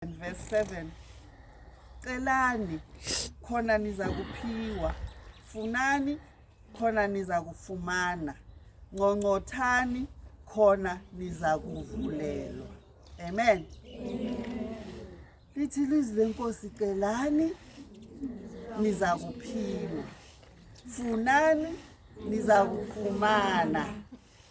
And verse 7. Celani khona niza kuphiwa, funani khona niza kufumana, ngqongqothani khona niza kuvulelwa. Amen. Lithi ilizwi lenkosi, celani niza kuphiwa, funani niza kufumana,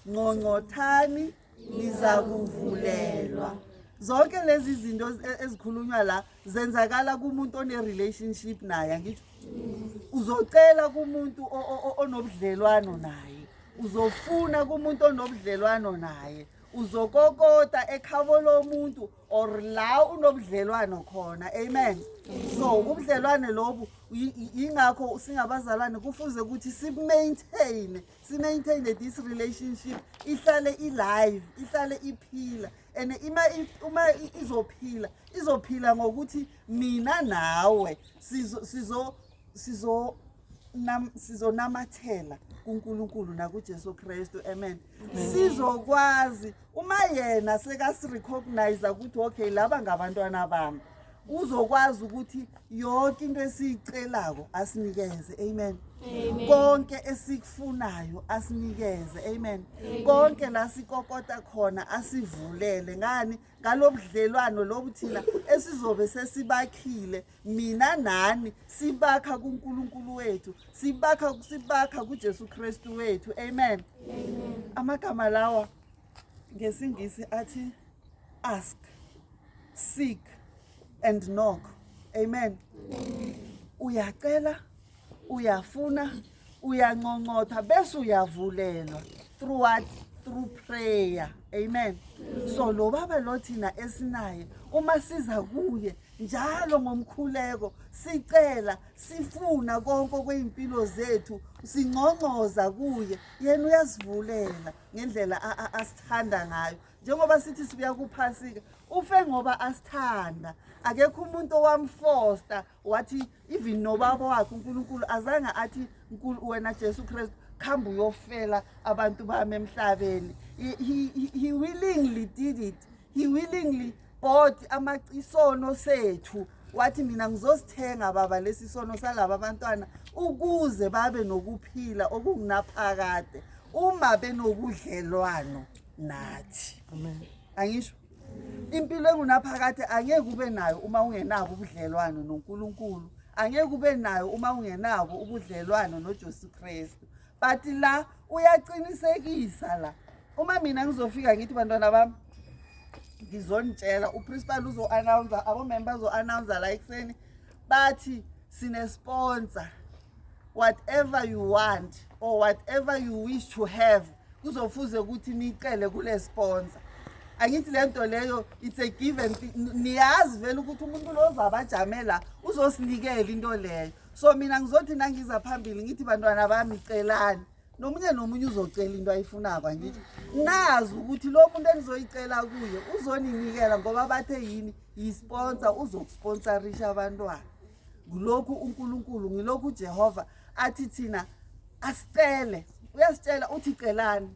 ngqongqothani niza kuvulelwa. Zonke lezi zinto ezikhulunywa la zenzakala kumuntu one-relationship naye, angithi uzocela kumuntu onobudlelwano naye, uzofuna kumuntu onobudlelwano naye, uzokokota ekhabo lomuntu or la unobudlelwano khona. Amen. So ubudlelwane lobu ingakho singabazalwane kufuze ukuthi si-maintain this relationship ihlale i-live, ihlale iphila. And uma izophila ngokuthi mina nawe sizonamathela kuNkulunkulu nakuJesu Kristu. Amen. Sizokwazi uma yena sekasirecognize ukuthi okay laba ngabantwana bami, uzokwazi ukuthi yonke into esiyicelako asinikeze. Amen. Konke esikufunayo asinikeze. Amen. Konke la sikokota khona asivulele. Ngani? Ngalobudlelwano lobu thina esizobe sesibakhile mina nani, sibakha kuNkulunkulu wethu, sibakha kuJesu Kristu wethu. Amen. Amagama lawa ngesingisi athi ask, seek and knock. Amen. Uyacela, uyafuna, uyangqongqotha bese uyavulelwa. Through what? Through prayer. Amen. So lo baba lo thina esinaye uma siza kuye njalo ngomkhuleko, sicela, sifuna konke kweimpilo zethu, singqongqoza kuye, yena uyasivulela ngendlela asithanda ngayo. Njengoba sithi sibuya kuphasika, ufe ngoba asithanda. Akekho umuntu owamfosta wathi even nobaba wakhe uNkulunkulu azange athi wena Jesu Kristu khamba uyofela abantu bami emhlabeni. He willingly did it. He willingly bought amacisono sethu. Wathi mina ngizosithenga baba lesisono salaba abantwana ukuze babe nokuphila okungunaphakade uma benobudlelwano nathi. Amen. Angisho impilo engunaphakade angeke ube nayo uma ungenabo ubudlelwano noNkulunkulu, angeke ube nayo uma ungenabo ubudlelwano noJesu Kristu. But la uyaqinisekisa la, uma mina ngizofika ngithi bantwana bami ngizonitshela, uprincipal uzo-announce, abo-member bazo-announce la ekuseni bathi sine sponsor, whatever you want or whatever you wish to have kuzofuze ukuthi nicele kule sponsor. Angithi lento leyo it's a given. Niyazi vele ukuthi umuntu lo ozabajamela uzosinikela into leyo. So mina ngizothi nangiza phambili ngithi bantwana bami celani, nomunye uzocela into ayifunako. Angithi nazi ukuthi lo muntu enizoyicela kuye uzoninikela ngoba bathe yini yi-sponsor, uzokusponsorisha abantwana. Ngilokhu uNkulunkulu, ngilokhu uJehova athi thina asicele, uyasitshela uthi celani.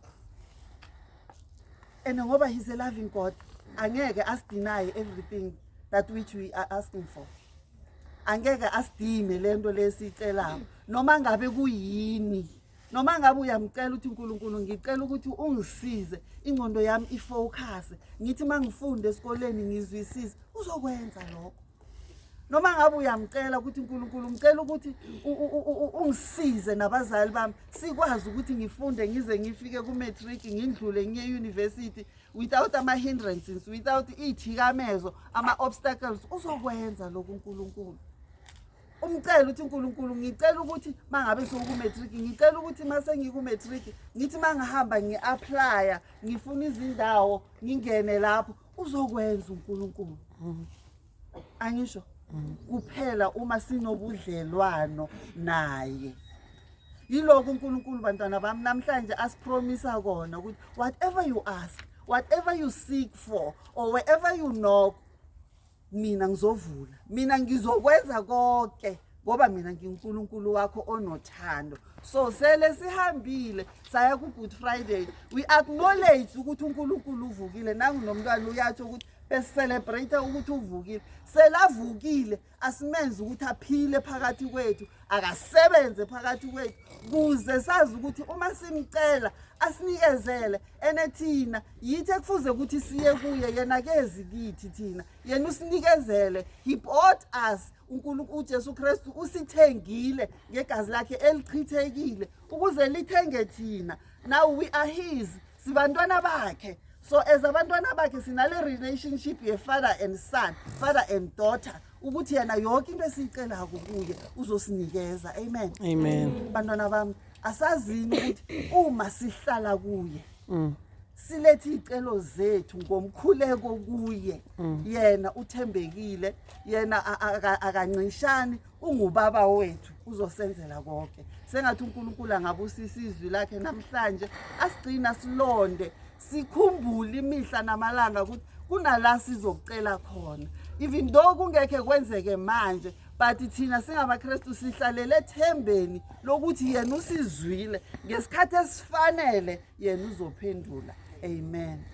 And ngoba he's a loving God, angeke asideny everything that which we are asking for. Angeke asidime lento lesicelayo noma ngabe kuyini, noma ngabe uyamcela uthi uNkulunkulu ngicela ukuthi ungisize ingqondo yami ifocus, ngithi mangifunde esikoleni ngizwisise, uzokwenza lokho. Noma ngabe uyamcela ukuthi uNkulunkulu ngicela ukuthi ungisize nabazali bami sikwazi ukuthi ngifunde ngize ngifike ku-matric ngindlule ngiye university without ama-hindrances, without iy'thikamezo, ama-obstacles, uzokwenza lokhu uNkulunkulu. Umcela uthi uNkulunkulu ngicela ukuthi mangabe soku-matric, ngicela ukuthi mase ngiku-matric ngithi mangihamba ngi-applya ngifuna izindawo ngingene lapho, uzokwenza uNkulunkulu. Angisho kuphela uma sinobudlelwano naye. Yilokho uNkulunkulu bantwana bami namhlanje asipromisa kona ukuthi whatever you ask, whatever you seek for, or wherever you knock, mina ngizovula, mina ngizokwenza konke ngoba mina ngiNkulunkulu wakho onothando. So sele sihambile saya ku Good Friday, we acknowledge ukuthi uNkulunkulu uvukile. Nangu nomntwana uyatsho ukuthi besicelebrate ukuthi uvukile. Selavukile asimenze ukuthi aphile phakathi kwethu, akasebenze phakathi kwethu kuze sazi ukuthi uma simcela asinikezele enethina yithi ekufuze ukuthi siye kuye yena kezi kithi thina yena usinikezele. He bought us. uNkulunkulu uJesu Kristu usithengile ngegazi lakhe elichithekile ukuze lithenge thina. Now we are his, sibantwana bakhe. So as abantwana bakhe sinale relationship ye father and son, father and daughter, ukuthi yena yonke into esicela kuye uzosinikeza. Amen. Amen. Bantwana bami, asazini ukuthi uma sihlala kuye silethi icelo zethu ngomkhuleko kuye, yena uthembekile, yena akancishani, ungubaba wethu, uzosenzela konke. Sengathi uNkulunkulu angabusisa izwi lakhe namhlanje, asigcina silonde, sikhumbule imihla namalanga ukuthi kunala sizokucela khona. Even though kungeke kwenzeke manje, but thina singamaKristu sihlalele ethembeni lokuthi yena usizwile ngesikhathi esifanele, yena uzophendula. Amen.